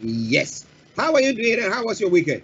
Yes. How are you doing and how was your weekend?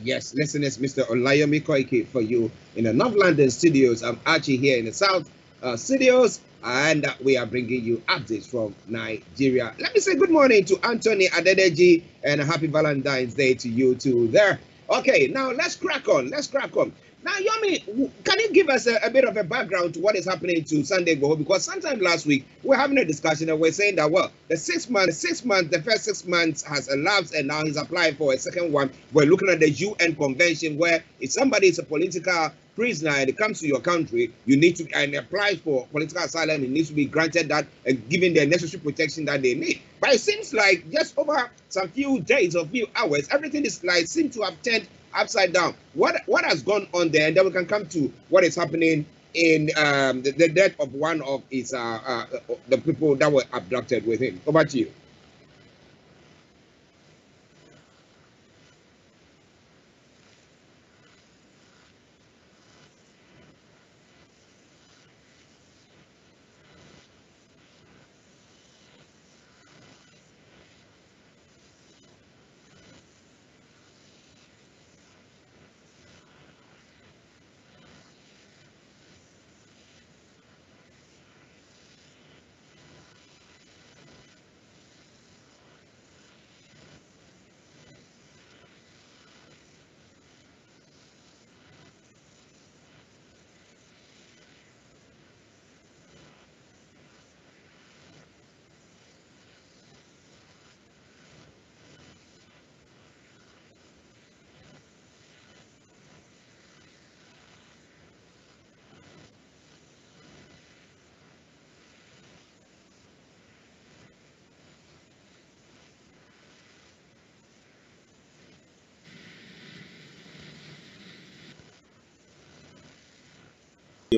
Yes, listeners, Mr. Olayomi Koiki for you in the North London studios. I'm Archie here in the South studios, and we are bringing you updates from Nigeria. Let me say good morning to Anthony Adedeji and a happy Valentine's Day to you too there. Okay, now let's crack on. Let's crack on. Now, Yomi, can you give us a bit of a background to what is happening to Sunday Goho? Because sometime last week we're having a discussion and we're saying that well, the first 6 months has elapsed, and now he's applying for a second one. We're looking at the UN convention where if somebody is a political prisoner and it comes to your country, you need to and applies for political asylum, it needs to be granted that and given the necessary protection that they need. But it seems like just over some few days or few hours, everything is like seems to have turned upside down. What has gone on there? And then we can come to what is happening in the death of one of his the people that were abducted with him. Over to you.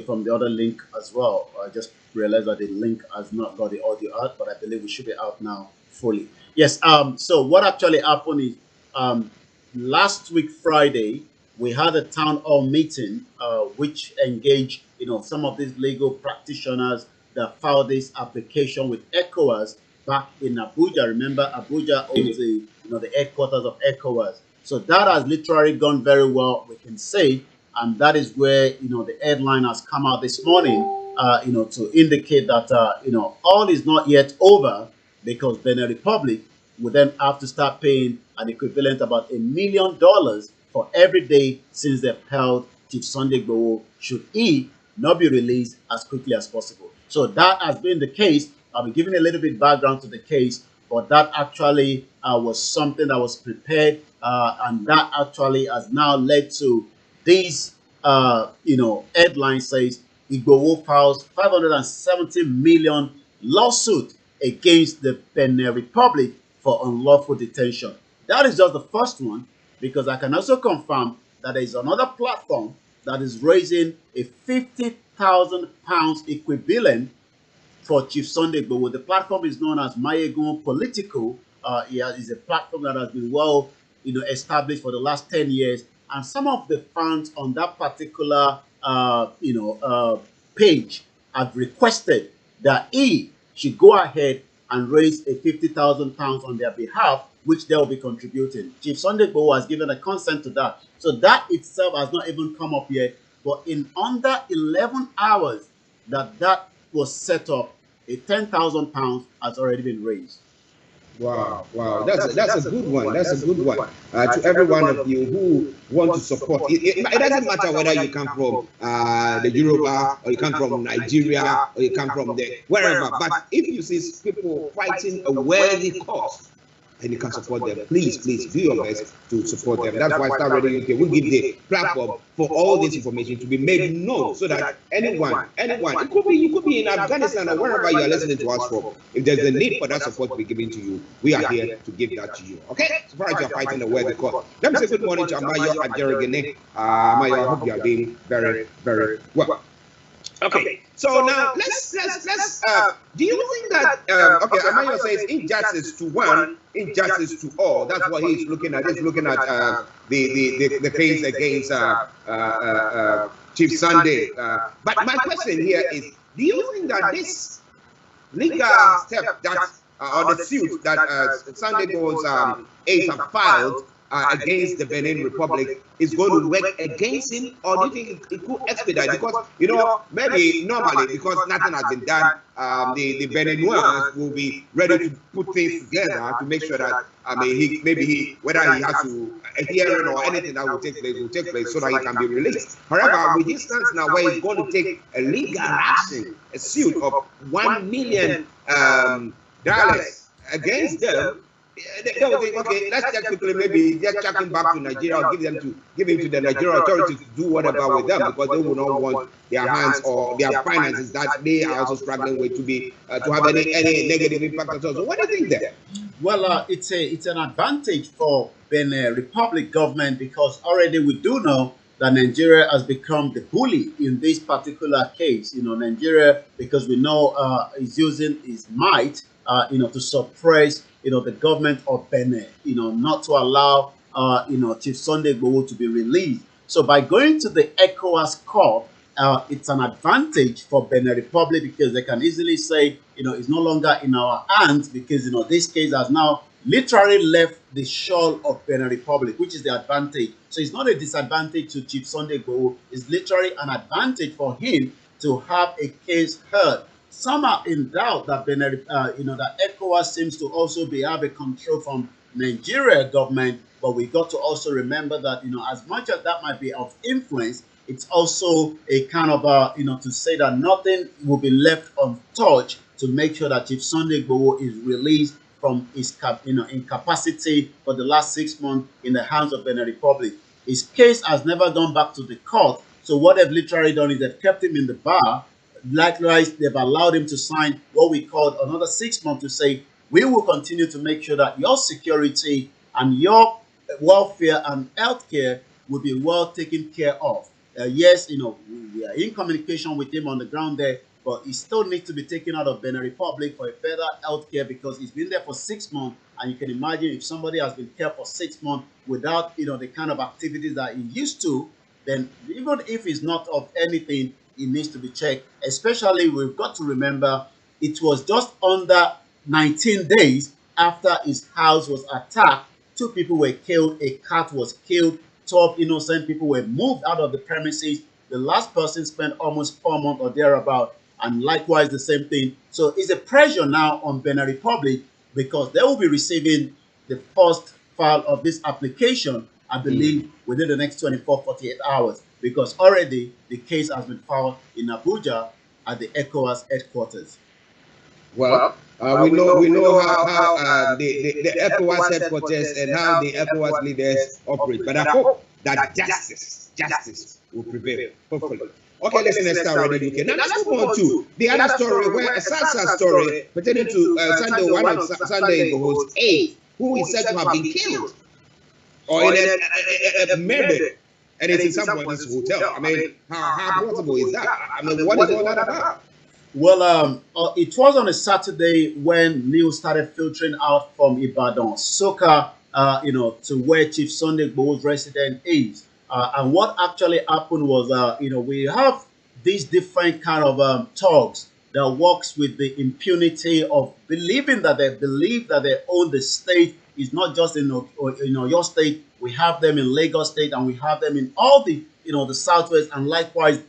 From the other link as well. I just realized that the link has not got the audio out, but I believe we should be out now fully. Yes. So what actually happened is last week Friday we had a town hall meeting which engaged some of these legal practitioners that filed this application with ECOWAS back in Abuja. Remember, Abuja owns the headquarters of ECOWAS. So that has literally gone very well, we can say, and that is where the headline has come out this morning, to indicate that all is not yet over, because Benin Republic would then have to start paying an equivalent about $1 million for every day since they've held Chief Sunday Igboho, should he not be released as quickly as possible. So that has been the case. I'll be giving a little bit background to the case, but that actually was something that was prepared, and that actually has now led to these, headline says Igboho files 570 million lawsuit against the Benin Republic for unlawful detention. That is just the first one, because I can also confirm that there is another platform that is raising a £50,000 equivalent for Chief Sunday Igboho. The platform is known as Mayegun Political. It is a platform that has been well, established for the last 10 years. And some of the fans on that particular, page have requested that he should go ahead and raise a £50,000 on their behalf, which they will be contributing. Chief Sunday Igboho has given a consent to that. So that itself has not even come up yet. But in under 11 hours that was set up, a £10,000 has already been raised. Wow, wow, that's a good one. That's a good one. To every one of you who want to support, it doesn't matter whether you come from the Yoruba or you come from Nigeria or you come from the wherever. But if you see people fighting a worthy cause, and you can support them. Please do your best to support them. That's why Starr Radio UK will give the platform for all this information to be made known, so that anyone, you could be in Afghanistan or wherever you are listening to us from. If there's a need for that support to be given to you, we are here to give that to you. Okay? So far as you're fighting the war, because let me say good morning to Amayo Ajerogene. Amayo, I hope you are doing very well. Okay, so now let's do you think that okay, Amayo says injustice to one, injustice to all. That's what he's looking at. He's looking at the case against Chief Sunday. But my question here is, do you think that this legal step that or the suit that Sunday Go's aides have filed against the Benin Republic is going to work against him, or do you think it could expedite? Because, you know, maybe normally, because nothing has been done, the Beninois will be ready to put things together to make sure that, I mean, whether he has to, a hearing or anything that will take place so that he can be released. However, with this stance now where he's going to take a legal action, a suit of $1 million against them, they will think, okay, let's just quickly maybe just chuck him back to Nigeria, or give him to the Nigerian authorities to do whatever with them, because they will not want their hands or their finances that they are also struggling with to have any negative impact at all. So what do you think there? Well, it's an advantage for Benin Republic government, because already we do know that Nigeria has become the bully in this particular case. You know, Nigeria, because we know is using its might, to suppress, the government of Benin, not to allow, Chief Sunday IGBOHO to be released. So by going to the ECOWAS court, it's an advantage for Benin Republic, because they can easily say, it's no longer in our hands, because, this case has now literally left the shore of Benin Republic, which is the advantage. So it's not a disadvantage to Chief Sunday IGBOHO. It's literally an advantage for him to have a case heard. Some are in doubt that Benin, that ECOWAS seems to also have a control from Nigeria government, but we got to also remember that, as much as that might be of influence, it's also a kind of, to say that nothing will be left untouched to make sure that Chief Sunday IGBOHO is released from his, incapacity for the last 6 months in the hands of Benin Republic. His case has never gone back to the court, so what they've literally done is they've kept him in the bar. Likewise, they've allowed him to sign what we call another 6 months to say, we will continue to make sure that your security and your welfare and healthcare will be well taken care of. Yes, we are in communication with him on the ground there, but he still needs to be taken out of Benin Republic for a further healthcare, because he's been there for 6 months. And you can imagine, if somebody has been there for 6 months without, the kind of activities that he used to, then even if he's not of anything, it needs to be checked. Especially, we've got to remember, it was just under 19 days after his house was attacked. 2 people were killed, a cat was killed, 12 innocent people were moved out of the premises. The last person spent almost 4 months or thereabout, and likewise the same thing. So it's a pressure now on Benin Republic, because they will be receiving the first file of this application, I believe, within the next 48 hours. Because already the case has been filed in Abuja at the ECOWAS headquarters. Well, we know how the ECOWAS headquarters and how the ECOWAS leaders operate. But I hope that justice will prevail. Hopefully. Okay, listeners, Starr Radio UK. Now let's move on to the other story, where a sad story pertaining to one of Sunday IGBOHO's aides, who is said to have been killed or in a murder. And it's in someone's hotel. I mean, how possible is that? I mean, what is all that about? Well, it was on a Saturday when news started filtering out from Ibadan, Soka, to where Chief Sunday IGBOHO's resident is. And what actually happened was, we have these different kind of talks that works with the impunity of believing that they believe that they own the state. Is not just in your state. We have them in Lagos State, and we have them in all the the Southwest, and likewise,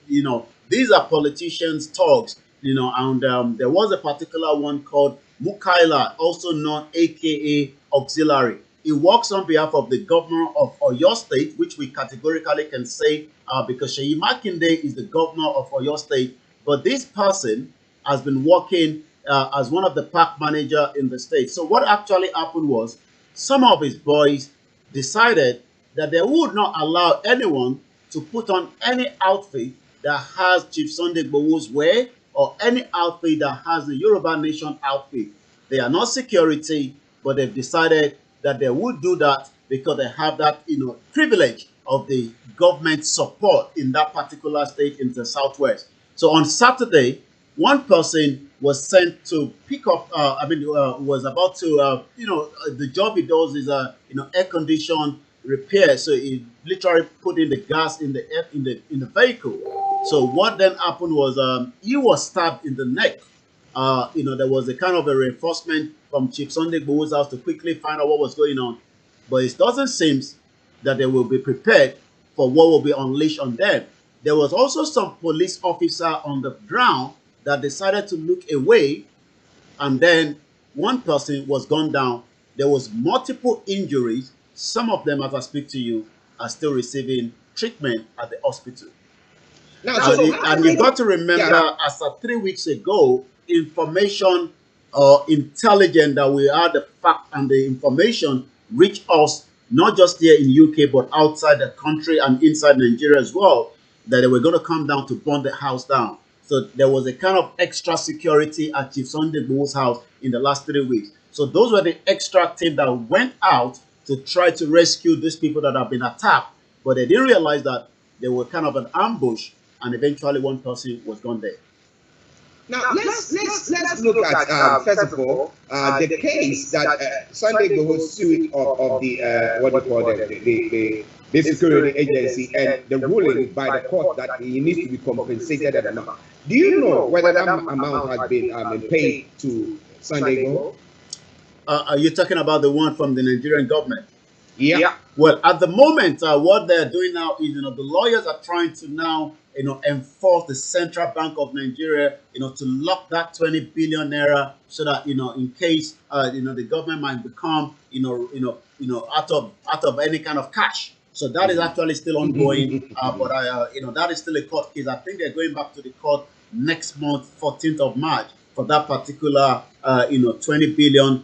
these are politicians' talks, and there was a particular one called Mukaila, also known aka Auxiliary. He works on behalf of the governor of Oyo State, which we categorically can say, because Seyi Makinde is the governor of Oyo State, but this person has been working as one of the park manager in the state. So what actually happened was, some of his boys decided that they would not allow anyone to put on any outfit that has Chief Sunday Igboho's wear or any outfit that has the Yoruba Nation outfit. They are not security, but they've decided that they would do that because they have that, privilege of the government support in that particular state in the southwest. So on Saturday, one person was sent to pick up. Was about to, the job he does is air condition repair. So he literally put in the gas in the vehicle. So what then happened was he was stabbed in the neck. There was a kind of a reinforcement from Chief Sunday Igboho's house to quickly find out what was going on. But it doesn't seem that they will be prepared for what will be unleashed on them. There was also some police officer on the ground that decided to look away, and then one person was gunned down. There was multiple injuries. Some of them, as I speak to you, are still receiving treatment at the hospital. Now, and you've got to remember, as of 3 weeks ago, information or intelligence that we had the fact and the information reached us, not just here in UK, but outside the country and inside Nigeria as well, that they were going to come down to burn the house down. So there was a kind of extra security at Chief Sunday Igboho's house in the last 3 weeks. So those were the extra team that went out to try to rescue these people that have been attacked. But they didn't realize that they were kind of an ambush, and eventually one person was gone there. Now, let's look at first of all the case that Sunday Igboho sued of the what do you call them, the security agency, and the ruling by the court that he needs to be compensated at amount. Do you know whether that amount has been paid to Sunday Igboho? Are you talking about the one from the Nigerian government? Yeah. Well, at the moment, what they're doing now is, the lawyers are trying to now, enforce the Central Bank of Nigeria, to lock that 20 billion naira, so that, in case, the government might become, out of any kind of cash. So that is actually still ongoing, but that is still a court case. I think they're going back to the court next month, 14th of March, for that particular, 20 billion,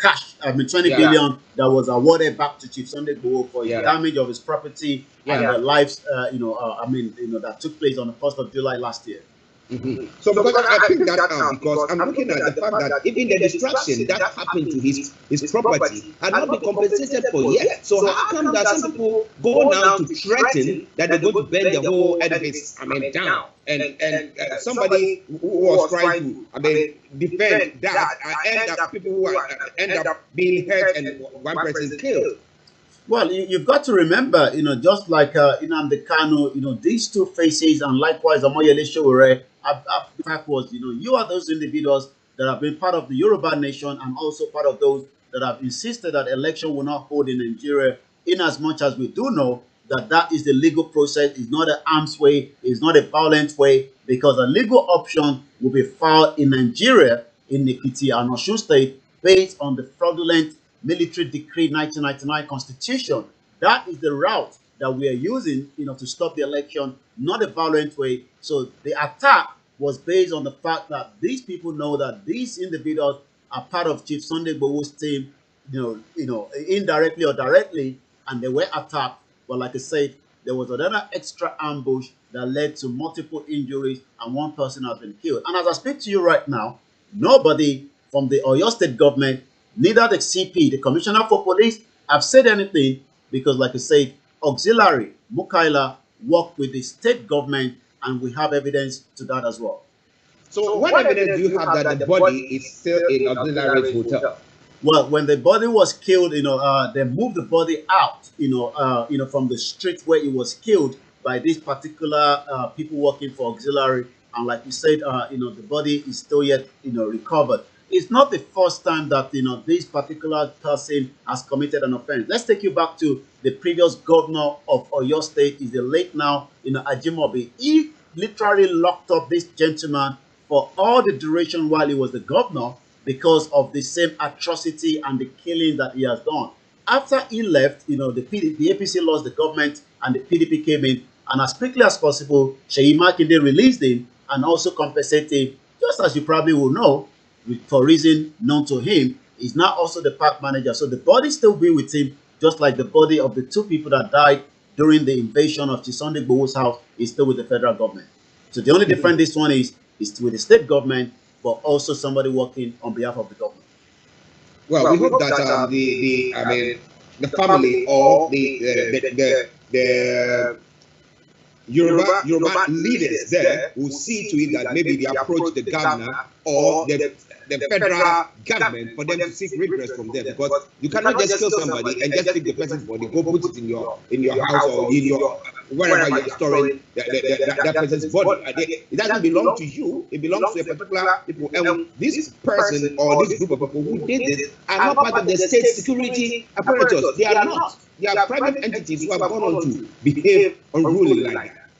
cash. 20 billion that was awarded back to Chief Sunday Igboho for the damage of his property and the lives, that took place on the 1st of July last year. So because I think that because I'm looking at the fact that even the destruction that happened to his property had not been compensated for yet. So how come that some people go now to threaten that they're going to burn the whole edifice down, and somebody who was trying to defend that end up people who end up being hurt and one person killed? Well, you've got to remember, just like Nnamdi Kanu, these two faces, and likewise Omoyele Sowore, the fact was, you are those individuals that have been part of the Yoruba nation and also part of those that have insisted that election will not hold in Nigeria, in as much as we do know that that is the legal process. It's not an arms way, it's not a violent way, because a legal option will be filed in Nigeria, in Ekiti and Osun State, based on the fraudulent military decree 1999 constitution. That is the route that we are using, to stop the election, not a violent way. So the attack was based on the fact that these people know that these individuals are part of Chief Sunday Igboho's team, indirectly or directly, and they were attacked. But like I said, there was another extra ambush that led to multiple injuries, and one person has been killed. And as I speak to you right now, nobody from the Oyo State government, neither the CP, the Commissioner for Police, have said anything, because like I said, auxiliary Mukaila worked with the state government, and we have evidence to that as well. So what evidence do you have that the body is still in auxiliary's hotel? Well, when the body was killed, they moved the body out, from the street where it was killed by these particular people working for auxiliary. And like we said, the body is still yet, recovered. It's not the first time that, this particular person has committed an offense. Let's take you back to the previous governor of Oyo State, is the late now, Ajimobi. He literally locked up this gentleman for all the duration while he was the governor, because of the same atrocity and the killing that he has done. After he left, the APC lost the government and the PDP came in, and as quickly as possible, Seyi Makinde released him and also compensated him, just as you probably will know, for reason known to him, He's now also the park manager. So the body still be with him, just like the body of the two people that died during the invasion of Sunday IGBOHO's house is still with the federal government. So the only difference this one is with the state government, but also somebody working on behalf of the government. Well, we hope that the family or the Yoruba leaders there will see to it that maybe they approach the governor or the federal government for them to seek redress from them, because you cannot just kill somebody and just take the person's body, go put it in your house or in your wherever you're storing that person's body. It doesn't belong to you, it belongs to a particular people. And this person or this group of people who did it are not part of the state security apparatus. They are not. They are private entities who have gone on to behave unruly like that.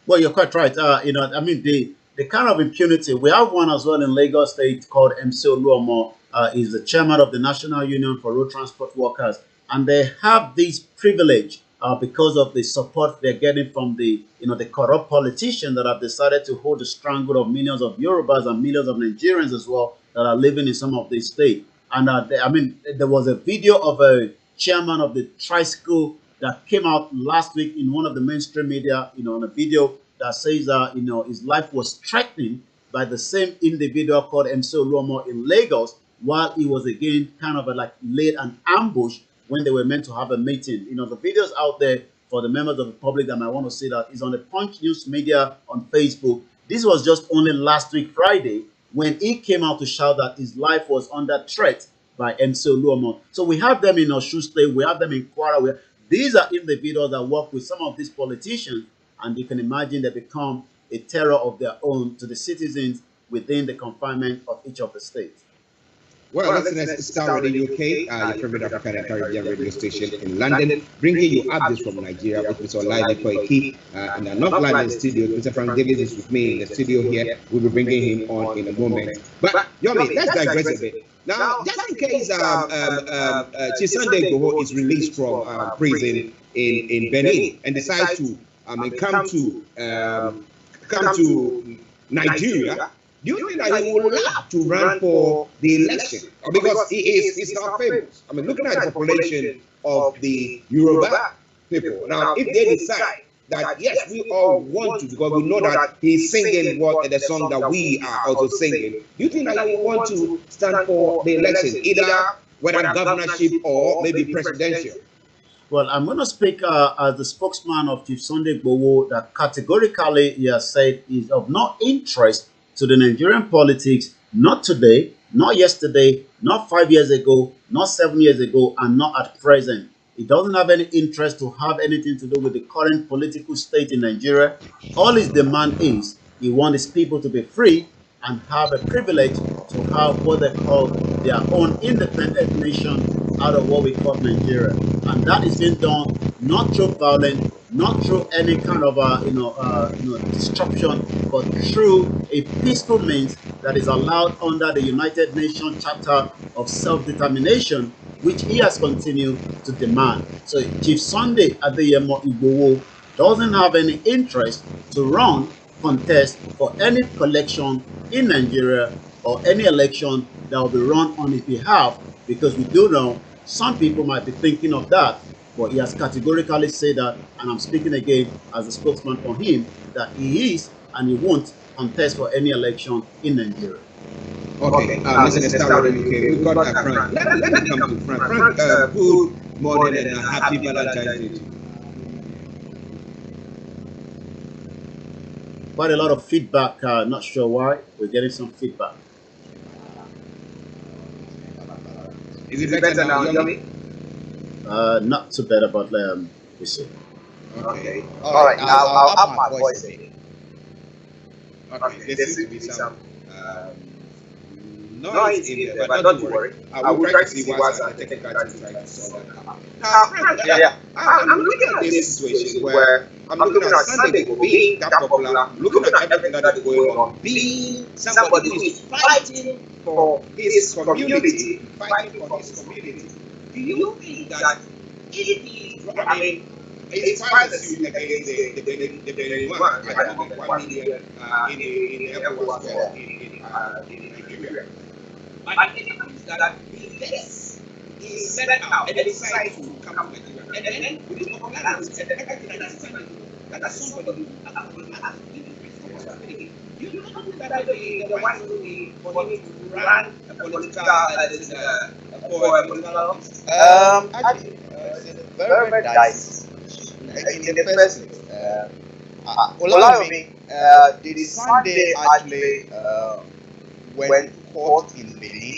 Well, you're quite right. The kind of impunity, we have one as well in Lagos State called MC Oluomo. Is the chairman of the National Union for Road Transport Workers, and they have this privilege because of the support they're getting from the corrupt politicians that have decided to hold the strangle of millions of Yorubas and millions of Nigerians as well that are living in some of these states. And there was a video of a chairman of the tricycle that came out last week in one of the mainstream media, on a video that says that, his life was threatened by the same individual called MC Oluomo in Lagos, while he was again kind of laid an ambush when they were meant to have a meeting. The videos out there for the members of the public that might want to see that is on the Punch News Media on Facebook. This was just only last week, Friday, when he came out to shout that his life was under threat by MC Oluomo. So we have them in Osun State, we have them in Kwara. These are individuals that work with some of these politicians, and you can imagine they become a terror of their own to the citizens within the confinement of each of the states. Well, listeners, Starr Radio UK, your favorite African and Caribbean radio station in London, bringing you updates from Nigeria with Mr. Olayomi Koiki in the North London studio. Mr. Frank Davis is with me in the studio here. We'll be bringing him on in a moment. But, Yomi, let's digress a bit. Now, just in case Sunday IGBOHO is released from prison in Benin and decides to come to Nigeria, do you think that he would love to run for the election? Because he's not famous. Looking at the population of the Yoruba people. Now, if they decide that, yes, we all want to, because we know that he's singing the song that we are also singing, do you think that he would want to stand for the election, either whether governorship or maybe presidential? Well, I'm going to speak as the spokesman of Chief Sunday IGBOHO, that categorically he has said is of no interest to the Nigerian politics, not today, not yesterday, not 5 years ago, not 7 years ago, and not at present. He doesn't have any interest to have anything to do with the current political state in Nigeria. All his demand is he wants his people to be free and have a privilege to have what they call their own independent nation out of what we call Nigeria. And that is being done not through violence, not through any kind of disruption, but through a peaceful means that is allowed under the United Nations Charter of Self-Determination, which he has continued to demand. So Chief Sunday IGBOHO doesn't have any interest to contest for any collection in Nigeria or any election that will be run on his behalf, because we do know some people might be thinking of that, but he has categorically said that, and I'm speaking again as a spokesman for him, that he is and he won't contest for any election in Nigeria. Okay, listen, Starr Radio UK. We've got Frank. Let me come to Frank. Frank, good morning and happy Valentine's Day. Quite a lot of feedback. Not sure why. We're getting some feedback. Is it better now, Yomi? Not too bad, but we see. Okay. All right. I'll up my voice a bit. Okay. There seems to be some noise in there, but not to worry. I will try to see what's the technical to try to solve that. Now, Frank, I'm looking at this situation where I'm looking at Sunday IGBOHO being that popular, looking at everything that is going on, being somebody who is fighting for his community, Do you think that if he is, it's filed a suit against the Benin one, I think 1 million in ECOWAS in Nigeria. But the thing is that he gets let out and they decide to come to Nigeria. And then with this popularity and everything that is happening, that somebody who has you know that the one who for him to run a political for a political office? Actually, it's very dicey. In the first place, Olayomi, the Sunday actually went to court in Benin,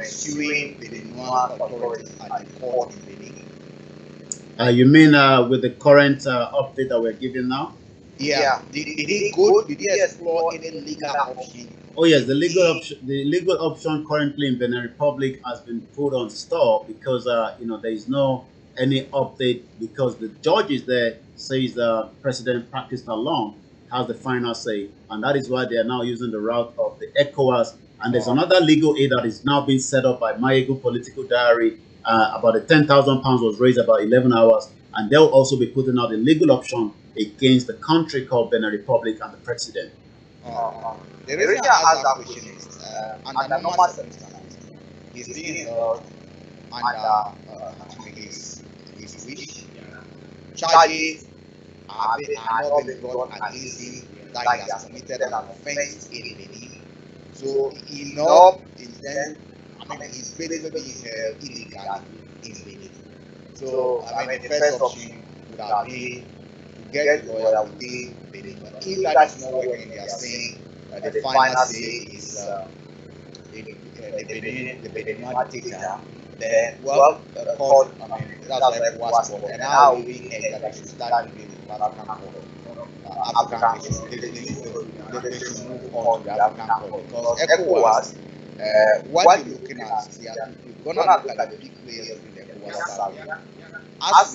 suing the Benin authorities at the court in Benin. You mean with the current update that we're giving now? Yeah. Did he explore any legal option? Oh yes, the legal option currently in Benin Republic has been put on stall because there is no any update because the judges there says President practiced along has the final say, and that is why they are now using the route of the ECOWAS. And there's another legal aid that is now being set up by Mayegu Political Diary. About the £10,000 was raised about 11 hours, and they'll also be putting out a legal option against the country called Benin Republic and the president. The reason I ask that question is, under normal circumstances, he's being held under his wish. Charges are not being brought against him that he has committed an offense in Benin. So he not intend. He's basically being held illegally in Benin. So the first option would have been to get a lawyer within Benin. But if that is not working, they are saying the final say is the Benin dictator. Then the court, that's like what's called, and now we think that they should start doing the African court. African they should move on to the African court because ECOWAS, what you're looking at, you're gonna look at the big players in the ECOWAS. As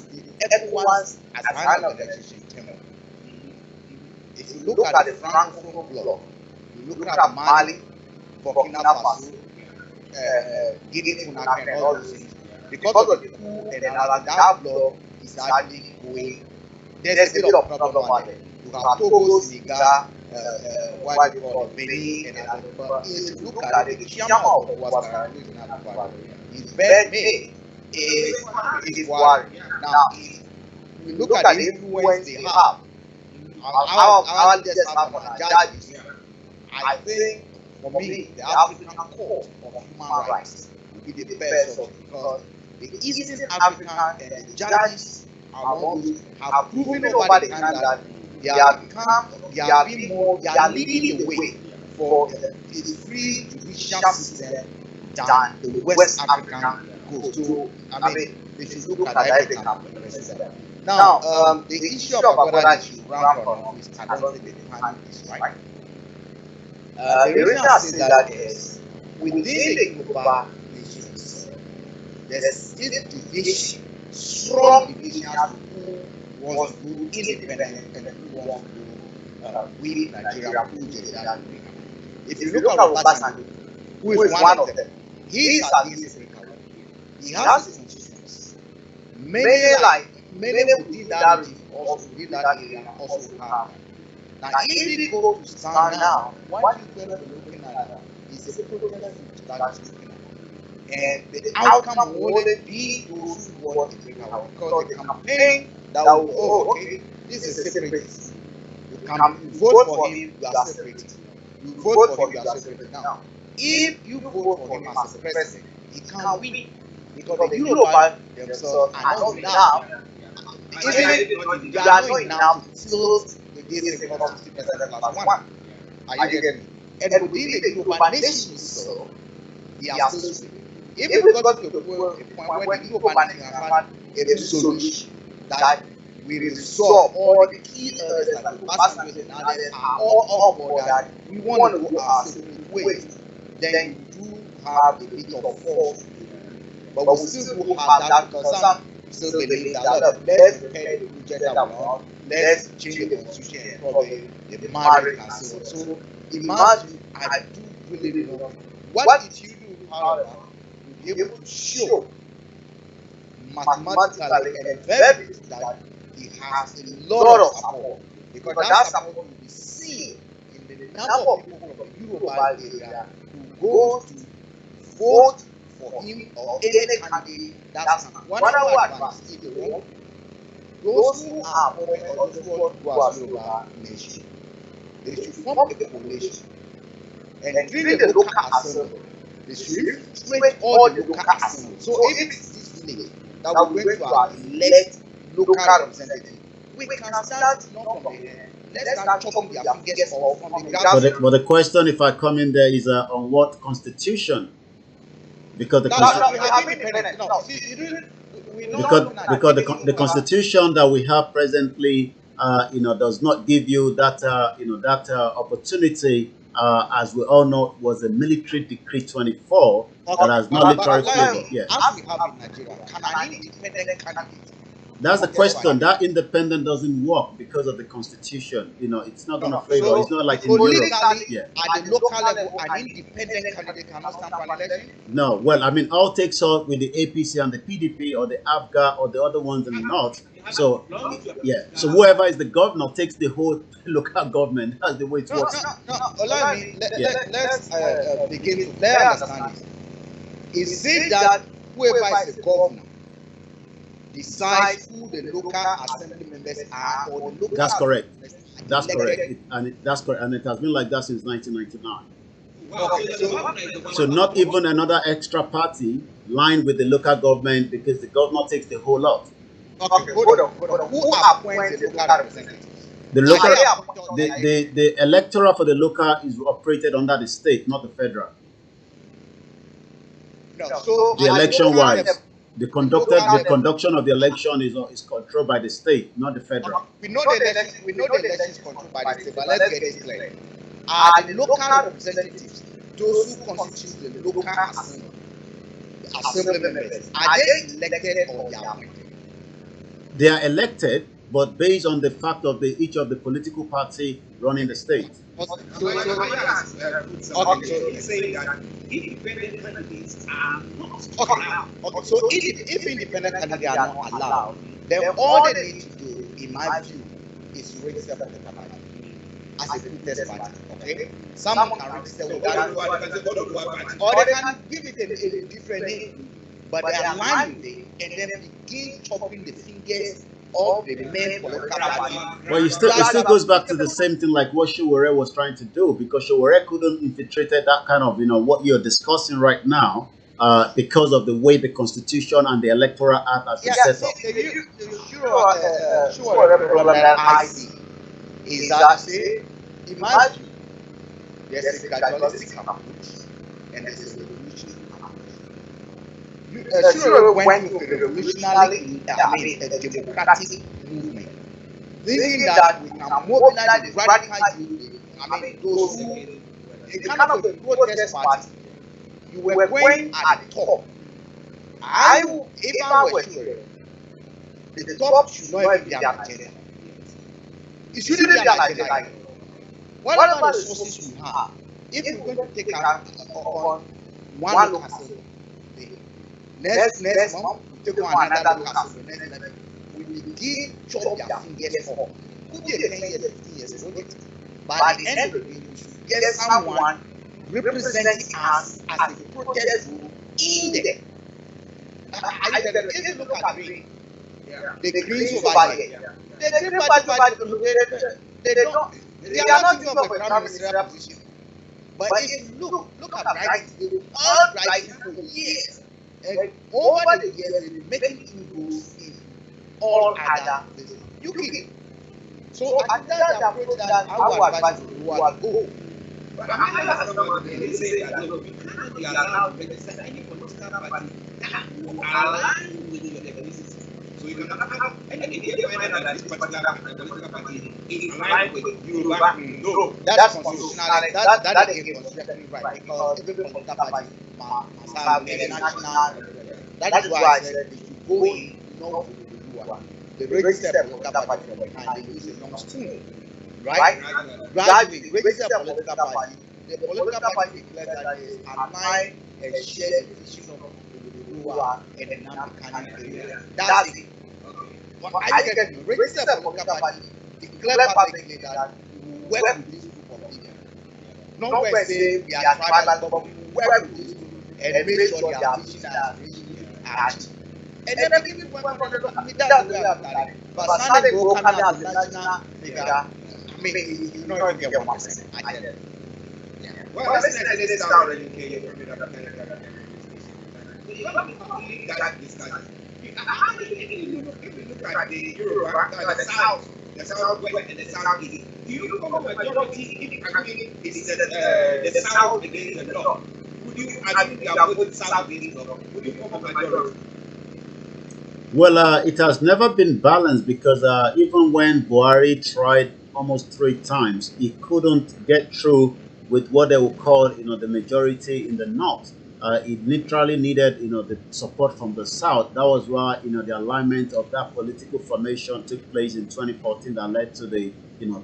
ECOWAS as kind of organization, if you look at the Francophone bloc, you look at Mali, Burkina Faso, Guinea, Conakry, and all those things, because of the coup and that bloc is actually going. There's a bit of problem there. You have Togo, Senegal, what you call Benin, and other. But if you look at it, the chairman of ECOWAS is best made is worried. Now, if you look at the influence they have, our leaders have on judges, I think for me, the African Court of Human Rights will be the best option because the Eastern African and the judges have proven over the time that they are leading the way for a free judicial system than the West African goes. So, they should look at everything. Now, the issue of whether they should run for office, I don't think the time is right. The reason I say that is within the Yoruba nations, there's still division, strong division as to who wants to go independent and who wants to go with Nigeria, who is that. If you look at Obasanjo, who is one of them, he is against Africa. He has his constituents. Many within that region also within that area also have. Now, if we go to Starr now, what you're going to be looking at is a protest that is looking at. And the outcome will only be those who want to bring out because the campaign that will, okay, this is separatist. You can vote for him, you are separating. You vote for him, you are separating. Now, if you vote for him as a president, he can't win because the Yoruba themselves are not now. Even they are not enough to tilt this is about 60% plus 1. Are you getting me? And within the Yoruba nation itself, they are still sleeping. If we got to the point where the Yoruba nation has had a solution that we resolve all the key areas like the passengers and others are all up for that, we want to go our separate ways, then we do have a bit of force. But we still do have that because some still believe that let's repair the project that we want. Let's change the constitution and probably the marriage and so on. So imagine, I do really know what if you do, however, you'll be able to show mathematically and verbally that he has a lot of support because that support will be seen in the number of people from the Yoruba area who go to vote for him or any candidate that's one of our advice if they want. Those who are forming or those who want to go as Yoruba nation, they should form a coalition. And during the local assembly, they should infiltrate all the local assembly. So if it is this village that we're going to elect local representatives, we can start not from there. Let's start chopping their fingers off from the grassroots. But the question, if I come in there, is on what constitution? Because the the constitution that we have presently, does not give you that opportunity. As we all know, was a military decree 24 that has military flavor. Yeah. As we have in Nigeria, can an independent candidate? That's the question. That independent doesn't work because of the constitution. It's not going to favor. It's not like in Europe. Yeah. At the local level, an independent candidate cannot stand for an election? No. Well, I mean, all takes out with the APC and the PDP or the AFGA or the other ones in the north. So, yeah. So whoever is the governor takes the whole local government. That's the way it works. Allow me. Let's begin to understand this. Is it that whoever is the governor decide who the local assembly members are, or the local? That's correct. That's correct. That's correct, and it has been like that since 1999. Okay, so not even another extra party lined with the local government, because the governor takes the whole lot. Okay, hold on. Who appoints the local representatives? The local, the electoral for the local is operated under the state, not the federal. No, so the election wise. The conduction of the election is controlled by the state, not the federal. We know the election is controlled by the state, but let's get this clear. Are the local representatives, those who constitute the local assembly members, are they elected or they are appointed? They are elected, but based on the fact of each of the political party running the state. So he's saying that independent candidates are not allowed. Okay, so if independent candidates are not allowed, then all they need to do, in my view, is to register for the party as a protest party. Okay, someone can register with that, or they can give it a different name, but they align with it and then begin chopping the fingers of the main political party. Well, it still goes back to the same thing like what Sowore was trying to do, because Sowore couldn't infiltrate that kind of, what you're discussing right now, because of the way the Constitution and the Electoral Act has been set up. The Sowore problem that I see is that, in my view, there's a gradualistic approach and there's a revolutionary approach. Sowore went with a revolutionary, a democratic movement, thinking that we can mobilize the radical youth, those who, a kind of a protest party. You were going at the top. If I were Sowore, the top should not even be an agenda. It shouldn't be an agenda. Whatever the resources we have, if we're going to take on one local assembly, next month we take on another local assembly, we begin chop their fingers off. Could be a 10 years, 15 years project. By the end of the day, we should get someone representing us as a protest group in there. If you look at the Greens over here, the Green Party, they are not giving up a prime ministerial position. But if you look at writing, they were all writing for years. And over the years, they've been making inroads in all other places. You can. So I think that's the approach that I would advise you to go. But they say that you cannot be allowed to register any political party that will align with your ethnicity. So you cannot have any find out that this particular political party is aligned with Yoruba. No, that's constitutional. That is constitutionally right, because every political party must have a national. That is why I said they should go in not to the Yoruba. They register political party from behind. They use a long spoon, right? Gradually, register political party. The political party declares that they align and share the vision of the Yoruba and the African area. That's it. But I get you. Register political party, declare publicly that we will work with this group of people. Not where say we are tribal, but we will work with this group. and make sure they are fishing as Archie. And then begin to work on the that's the way I look at it. But Sunday go come out as a national figure. I mean, you know, you get 1%. I get it. Well, let's start in UK. You're from that discussion. If you look at the Yoruba, the South, the Southwest, and the Southeast, do you know the majority? If again it's the South against the North, would you agree they are both South against the North? Would you form a majority? Well, it has never been balanced because even when Buhari tried almost 3 times, he couldn't get through with what they would call, the majority in the north. It literally needed, the support from the south. That was why, the alignment of that political formation took place in 2014 that led to the,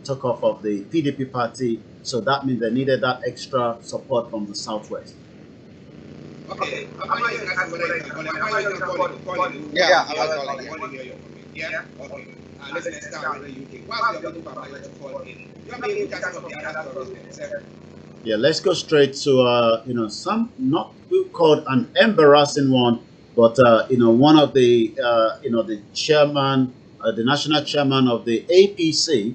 took off of the PDP party. So that means they needed that extra support from the southwest. Okay, Yeah, I was calling. Yeah, okay. Let's start with the UK. While you're looking for to call in, you may look at some of the other stories themselves. Yeah, let's go straight to some not called an embarrassing one, but one of the the chairman, the national chairman of the APC,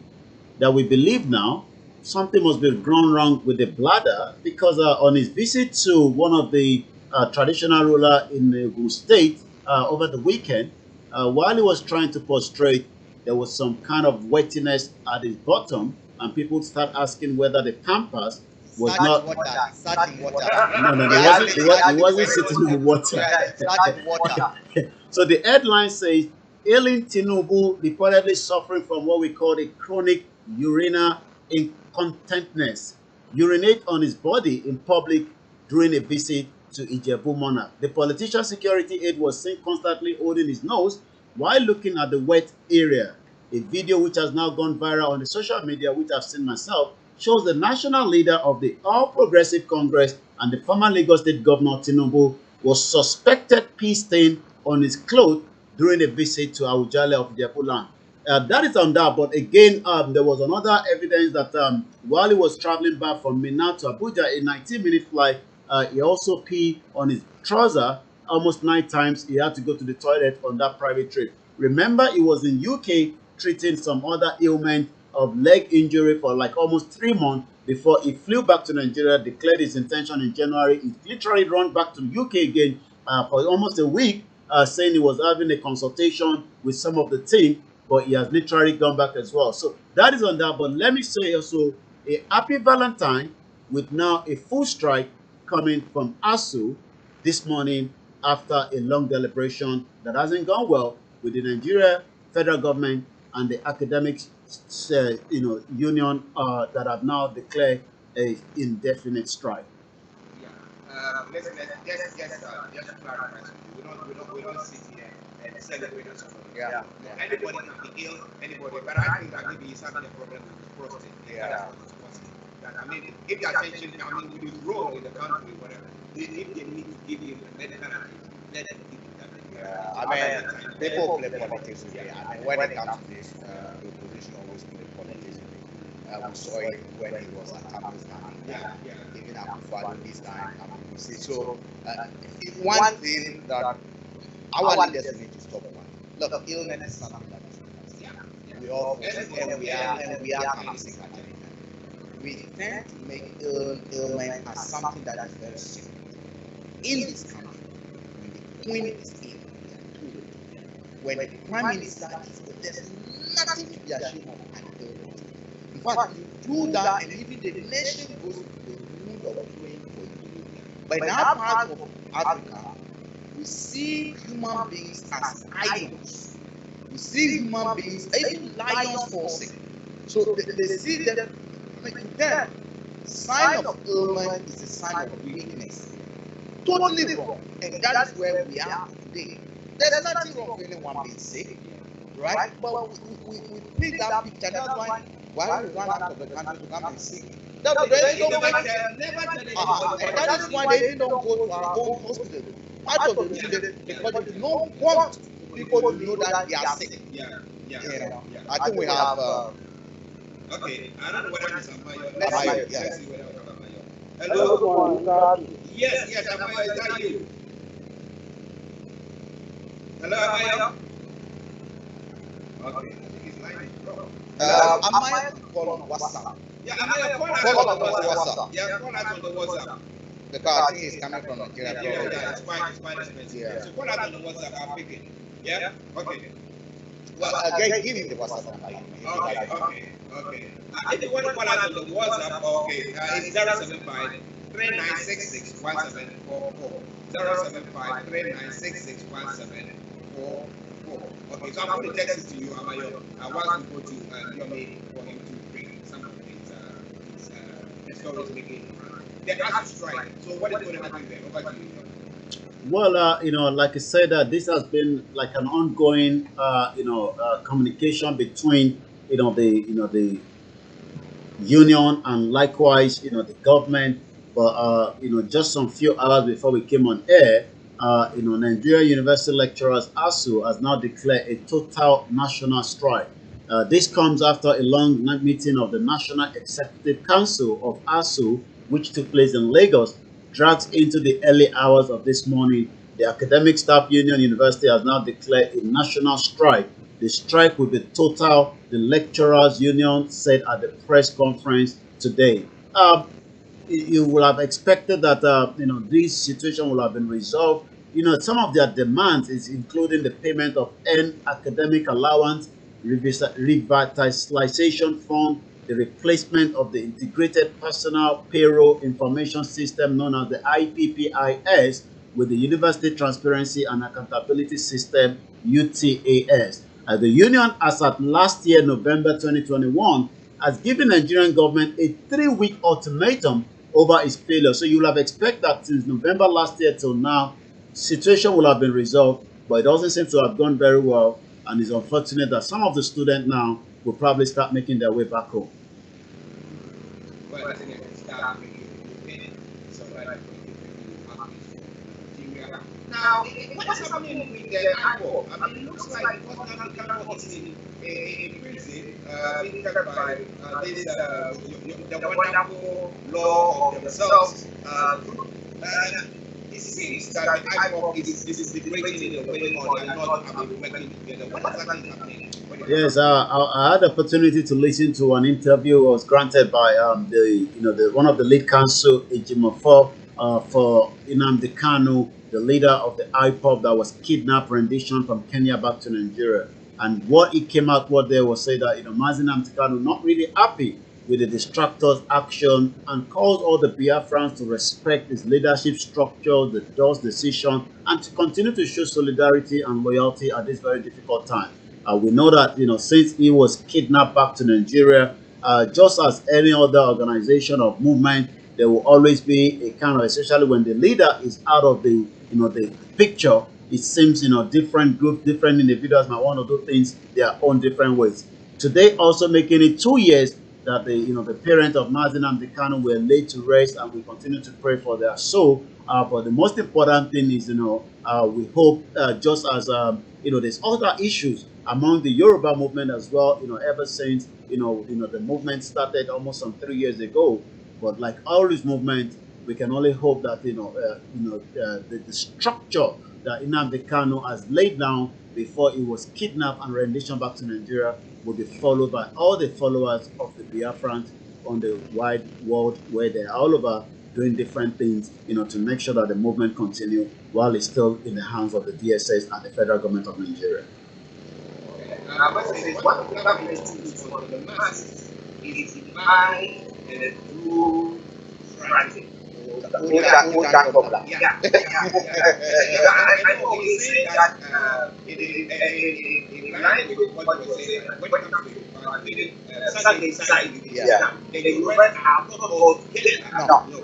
that we believe now something must be gone wrong with the bladder because on his visit to one of the traditional ruler in the state over the weekend, while he was trying to prostrate, there was some kind of wetness at his bottom, and people start asking whether the pampers was not. Starting water. No, he wasn't sitting in water. Starting water. So the headline says, ailing Tinubu reportedly suffering from what we call a chronic urinary incontinence, urinate on his body in public during a visit to Ijebu monarch. The politician's security aide was seen constantly holding his nose while looking at the wet area. A video which has now gone viral on the social media, which I've seen myself, shows the national leader of the All Progressive Congress and the former Lagos State Governor Tinubu was suspected pee stain on his clothes during a visit to Awujale of Ijebu land. That is on that, but again, there was another evidence that while he was traveling back from Minna to Abuja, a 19-minute flight, he also peed on his trouser almost 9 times. He had to go to the toilet on that private trip. Remember, he was in UK treating some other ailment of leg injury for like almost 3 months before he flew back to Nigeria, declared his intention in January. He literally ran back to the UK again for almost a week, saying he was having a consultation with some of the team, but he has literally gone back as well. So that is on that. But let me say also a happy Valentine with now a full strike coming from ASU this morning after a long deliberation that hasn't gone well with the Nigeria federal government and the academics union that have now declared a indefinite strike. Listen, just clarify. We don't sit here and celebrate or something. Yeah. Anybody can be ill, anybody, but I think that maybe he's having a problem with prostate. That's what's that. I mean, if the attention, with his role in the country, whatever, if they need to give him the medical attention, let them give him that. People play politics with it. When it comes to this, the opposition always play politics with it. We saw it when he was at Tammuz time. Even Akufo this time. So, one thing that our leaders need to stop one. Look, illness is something that is we all and we are campaigning. We tend to make ailment as something that is very simple. In this country, when the Queen is ill, when the Prime Minister is ill, there's nothing to be ashamed of an ailment. In fact, you do that and even the nation goes to the mood of praying for you. But in our part of Africa, we see human beings as idols. We see human beings, even lions fall sick. So they see that to them, sign of ailment is a sign of weakness. Totally wrong. And that is where we are today. There's nothing wrong with anyone being sick, right? But we pick that picture. That's why we run out of the country to come and see. And that is why they don't go to our own hospital. Part of the reason because they don't want people to know that they are sick. I think we have. Okay, I don't know whether it's Amayo. Let's see what I'm talking about. Hello? Yes, yes, Amaya, is that you? Hello, Amaya? Okay, I think his line is wrong. Amaya to call on WhatsApp. Yeah, Amaya, call us on the WhatsApp. Yeah, call us on the WhatsApp. Because I think he's coming from Nigeria. Yeah, it's quite expensive. Yeah. So call us on the WhatsApp, I'll pick it. Yeah? Okay. Well, again, give him the WhatsApp number. Okay. If you want to call us on the WhatsApp, okay, it's 075 3966 1744. 075 3966 1744. Okay, so I'm going to text it to you, Amayo, once we go to Yomi for him to bring some of his stories making. They asked to strike. So what is going to happen there? Over to you. Well, like I said, this has been like an ongoing, communication between, the union and likewise, the government. But just some few hours before we came on air, Nigeria University Lecturers ASU has now declared a total national strike. This comes after a long meeting of the National Executive Council of ASU, which took place in Lagos, dragged into the early hours of this morning. The Academic Staff Union University has now declared a national strike. The strike will be total, the lecturers union said at the press conference today. You will have expected that this situation will have been resolved. Some of their demands is including the payment of earned academic allowance, revitalization fund, the replacement of the integrated personal payroll information system known as the IPPIS with the University Transparency and Accountability System UTAS. The union, as at last year, November 2021, has given Nigerian government a 3-week ultimatum over its failure. So you will have expected that since November last year till now, situation will have been resolved, but it doesn't seem to have gone very well, and it's unfortunate that some of the students now will probably start making their way back home. Well, I think it's start making so that now, what is happening with the IGBOHO? I mean, it looks like Northern Nigeria Protectorate in prison, being kept by this the wonderful law of themselves group. It seems that the IGBOHO is degrading in a way, or they are not working together. What exactly is happening? Yes, I had the opportunity to listen to an interview was granted by the one of the lead counsel, IGBOHO, for Nnamdi Kanu, the leader of the IPOB that was kidnapped, rendition from Kenya back to Nigeria. And what it came out, what they was say that Mazi Nnamdi Kanu not really happy with the distractors' action and calls all the Biafrans to respect his leadership structure, the DOS decision, and to continue to show solidarity and loyalty at this very difficult time. We know that since he was kidnapped back to Nigeria, just as any other organization or movement, there will always be a kind of, especially when the leader is out of the picture, it seems different groups, different individuals might want to do things their own different ways. Today also making it 2 years that the parents of Mazi Nnamdi Kanu were laid to rest, and we continue to pray for their soul. But the most important thing is we hope just as there's other issues among the Yoruba movement as well. Ever since the movement started almost some 3 years ago. But like all these movements, we can only hope that the structure that Nnamdi Kanu has laid down before he was kidnapped and renditioned back to Nigeria will be followed by all the followers of the Biafrans on the wide world, where they are all over doing different things, to make sure that the movement continue while it's still in the hands of the DSS and the federal government of Nigeria. I must say this, one of the government's tools for the masses is divine and through writing. I know we say that in line with what you say, when it comes to Sunday side, the Yoruba are not all together.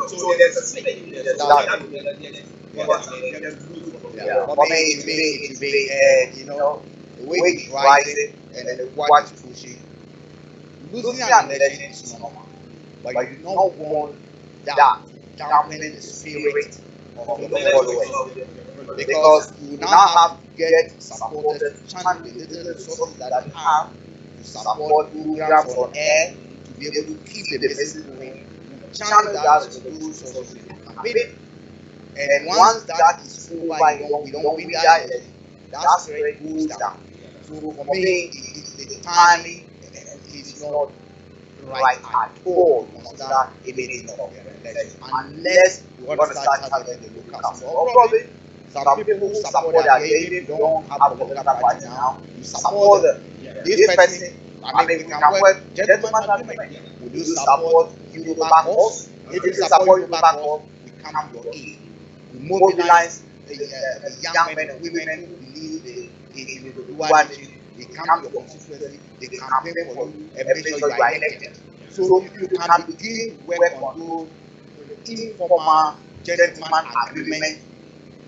So there's a split in there. For me, it will be, the way it's rising and what is pushing. Losing an election is normal, but you don't want that dampening the spirit of your followers, because you now have to get supported, channel the little resources that you have to support programs on air to be able to keep the message going, channel that to do social campaign. And once that is over, we don't win that election, that spread goes down. So for me, the timing is not right at all to consider anything of the election, unless we want to start targeting the local system. Or probably some people who support that, even if you don't have a political party now, you support this person. I mean, we can work gentleman agreement. Would you support Yoruba? If you support Yoruba, we come to your aid. We mobilize the young men and women who believe in Yoruba. They come to your constituency, they campaign for you, and make sure you are elected. So you can begin to work on those informal gentleman agreement.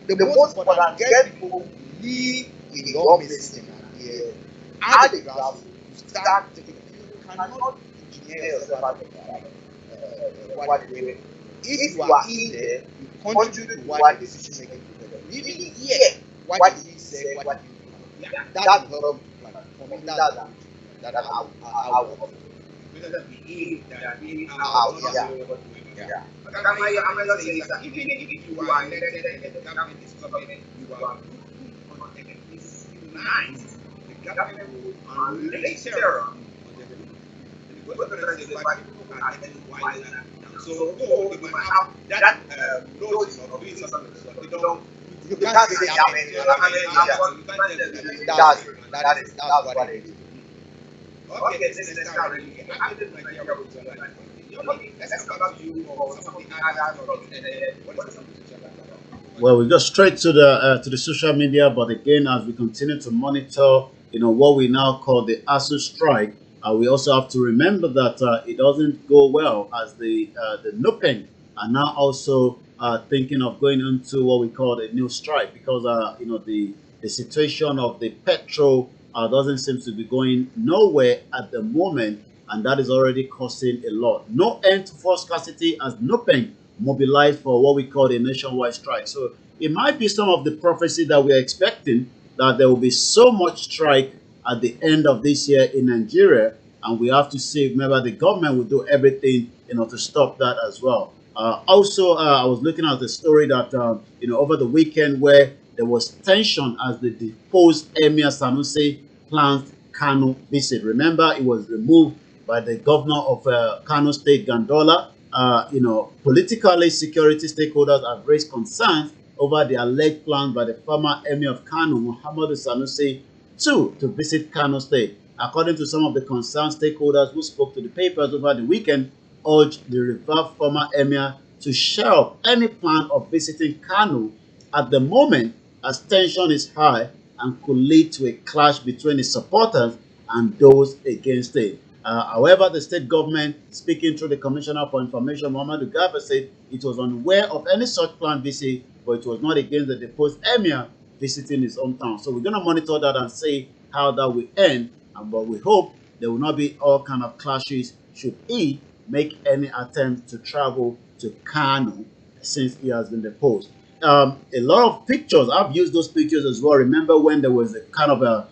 The most important, get people to live in your system and at the ground, you start taking. You cannot engineer yourself out of what you're doing. If you are in there, you contribute to what the decision making is. Really hear what he said, what he that will help you plan. For me, that I will. Because of the aim that we are yeah. But I'm just saying that even if you are elected and the government is coming, you are on at least nice. The government will unleash terror on the people are getting wiser. So they might have that notion of doing something, so they don't. You can't say that's what it is. Okay, let's start really. After Nigeria Protectorate, let's come back to you for some of the other topics and what is the Well, we go straight to the social media, but again, as we continue to monitor, what we now call the ASU strike, we also have to remember that it doesn't go well as the NUPEN are now also thinking of going into what we call a new strike because the situation of the petrol doesn't seem to be going nowhere at the moment, and that is already costing a lot. No end to fuel scarcity as NUPEN mobilized for what we call a nationwide strike. So it might be some of the prophecy that we're expecting that there will be so much strike at the end of this year in Nigeria, and we have to see. Remember, the government will do everything to stop that as well. Also, I was looking at the story that over the weekend where there was tension as the deposed Emir Sanusi planned Kano visit. Remember, it was removed by the governor of Kano State, Gandola. Politically, security stakeholders have raised concerns over the alleged plan by the former Emir of Kano, Muhammadu Sanusi, to visit Kano State. According to some of the concerned stakeholders who spoke to the papers over the weekend, urged the revered former Emir to shelve any plan of visiting Kano at the moment, as tension is high and could lead to a clash between his supporters and those against it. However, the state government, speaking through the Commissioner for Information, Muhammadu Garba, said it was unaware of any such planned visit, but it was not against the deposed Emir visiting his hometown. So we're going to monitor that and see how that will end. But we hope there will not be all kind of clashes should he make any attempt to travel to Kano since he has been deposed. A lot of pictures, I've used those pictures as well. Remember when there was a kind of a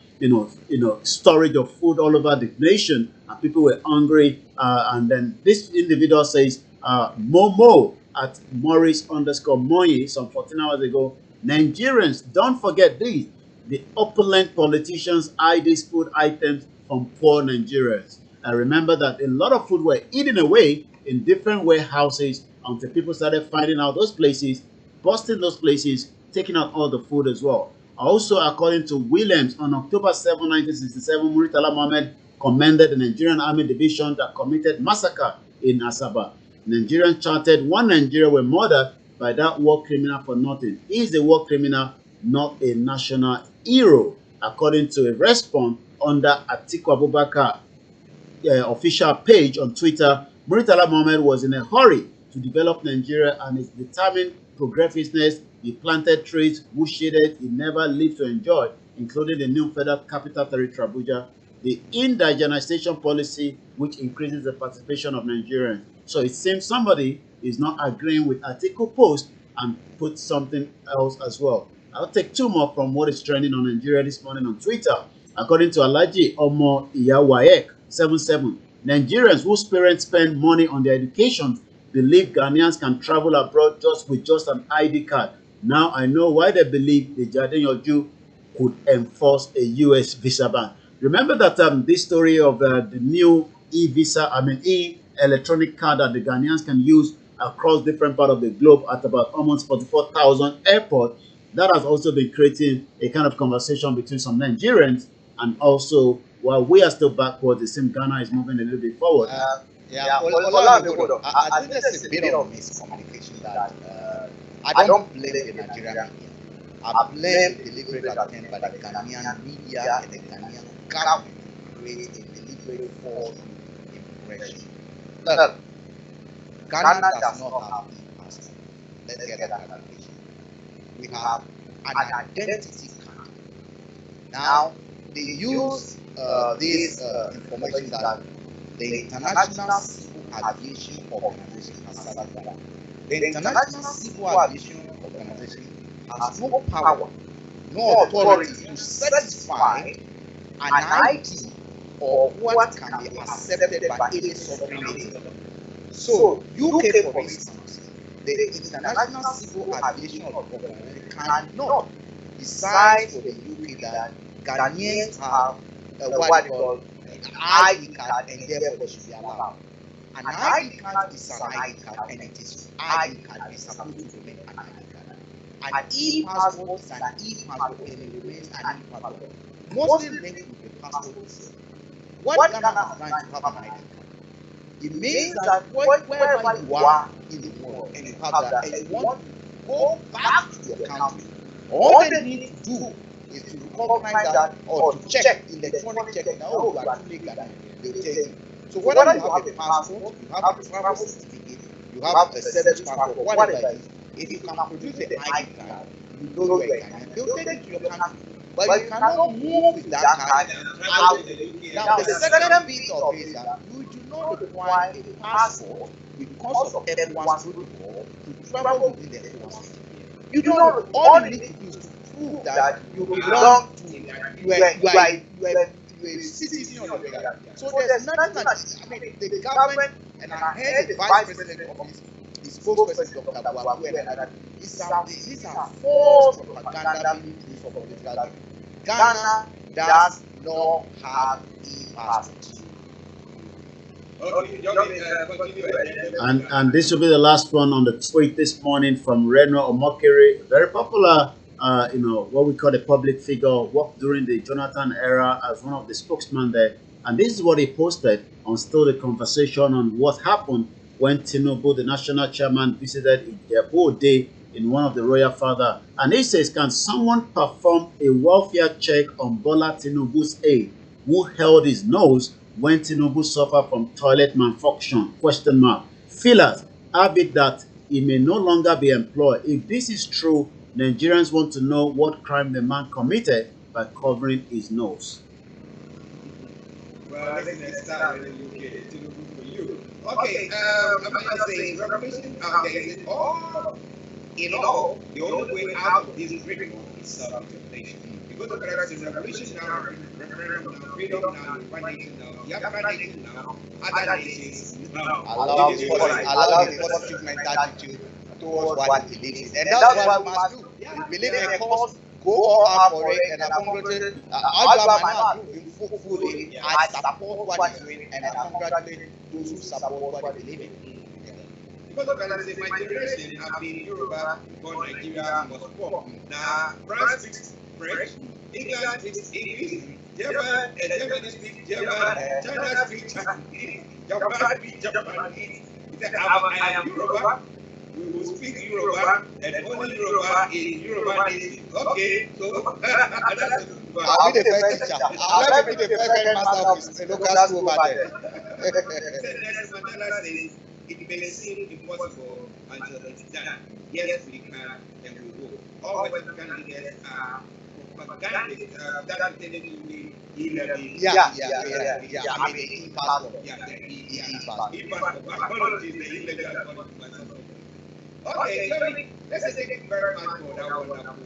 storage of food all over the nation and people were hungry, and then this individual says Momo at Morris_Moyi some 14 hours ago, Nigerians, don't forget this, the opulent politicians hide these food items from poor Nigerians. I remember that a lot of food were eaten away in different warehouses until people started finding out those places, busting those places, taking out all the food as well. Also, according to Williams, on October 7, 1967, Muritala Mohammed commended the Nigerian Army Division that committed massacre in Asaba. Nigerians chanted, "One Nigeria were murdered by that war criminal for nothing. He is a war criminal, not a national hero," according to a response under Atiku Abubakar official page on Twitter. Muritala Mohammed was in a hurry to develop Nigeria, and his determined progressiveness, he planted trees, who shaded, he never lived to enjoy, including the new federal capital territory, Abuja, the indigenization policy, which increases the participation of Nigerians. So it seems somebody is not agreeing with Atiku post and put something else as well. I'll take two more from what is trending on Nigeria this morning on Twitter. According to Alhaji Omo Iyawayek 77, Nigerians whose parents spend money on their education believe Ghanaians can travel abroad with just an ID card. Now I know why they believe the Jadenyoju could enforce a US visa ban. Remember that this story of the new e-electronic card that the Ghanaians can use across different parts of the globe at about almost 44,000 airports. That has also been creating a kind of conversation between some Nigerians, and also while we are still backwards, it seems Ghana is moving a little bit forward. Olayomi, I think there's a bit of miscommunication that I don't blame the Nigerian media. I blame the deliberate attempt by the Ghanaian media and the Ghanaian government to create a deliberate false impression. Look, Ghana does not have e-passport. Let's get that clarification. We have an identity card. Now, they use this information that the International Civil Aviation Organization has certified. The International Civil Aviation Organization has no power, no authority to certify an ID or what can be accepted by any sovereign nation. So, UK, for instance, the International Civil Aviation Organization cannot decide for the UK that Ghanaians have what they call an ID card, and therefore they should be allowed. An ID card is an ID card, and it is ID card is supposed to remain an ID card. An e-passport is an e-passport, and it remains an e-passport, mostly linked with the passport itself. What Ghana has done to have an ID card, it means that wherever you are in the world and you have that, and you want to go back to your country, all they need to do is to recognize that, or to check electronic checking that, oh, you are truly Ghanaian. They'll tell you. So whether you have a passport, you have a travel certificate, you have a service passport, whatever it is, if you can produce an ID card, you know you are Ghanaian, they'll take it to your country. But you cannot move with that card out. Now, the second bit of it is that you do not require a passport because of everyone's protocol to travel within the ECOWAS. You do not. All you need to do is to prove that you belong to, you are a citizen of the country. So there's nothing that, I mean, the government, and I heard the vice president of the spokesperson, Dr. Buabu, and that these are false propaganda being used for political gain. Ghana does not have e-passport. And this will be the last one on the tweet this morning from Reno Omokere, very popular, what we call a public figure, worked during the Jonathan era as one of the spokesmen there. And this is what he posted on Still the Conversation on what happened when Tinubu, the national chairman, visited Ijebu Day in one of the royal father. And he says, can someone perform a welfare check on Bola Tinubu's aide who held his nose when Tinubu suffered from toilet malfunction? Question mark. Feelers have it that he may no longer be employed. If this is true, Nigerians want to know what crime the man committed by covering his nose. Well, let's start with the UK. Tinubu for you. Okay, I'm going to say revolution all in all, the only way out of this break is self-determination. Because of that, it's a revolution now, referendum now, freedom now, one nation now, the other nation now, other nations now. I love the positive mental attitude towards what he believes in. And that's what we must do. We believe in a cause, go all out for it, and I congratulate, although I might not approve him fully, I support what he's doing, and I congratulate those who support what they believe in. Because of that, my generation have been Yoruba before Nigeria was formed. Now, France speaks French, England speaks English, Germany speaks German, China speaks Chinese, Japan speaks Japanese. I am Yoruba. We will speak Yoruba, and only Yoruba in Yoruba nation. Okay, so I'll be the first teacher. I'll be the first master of the local school over there. It may seem impossible until it's done. Yes, we can and we will. All Western candidates are propagandists that intended to be e-learning. Yeah. I mean, the e-passport. Yeah, the e-passport. Apologies, the illegal passport. Okay, so let's take it very much for that wonderful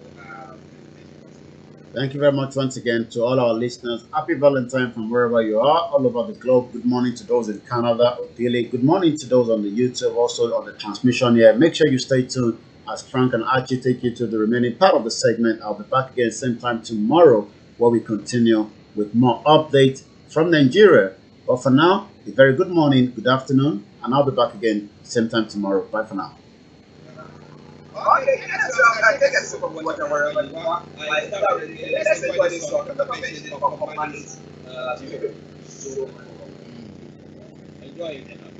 Thank you very much once again to all our listeners. Happy Valentine from wherever you are, all over the globe. Good morning to those in Canada or Delhi. Good morning to those on the YouTube, also on the transmission here. Make sure you stay tuned as Frank and Archie take you to the remaining part of the segment. I'll be back again same time tomorrow where we continue with more updates from Nigeria. But for now, a very good morning, good afternoon, and I'll be back again same time tomorrow. Bye for now. Okay, I take a sip of water wherever you are. Let's enjoy this song. The conversation of command is so enjoy it.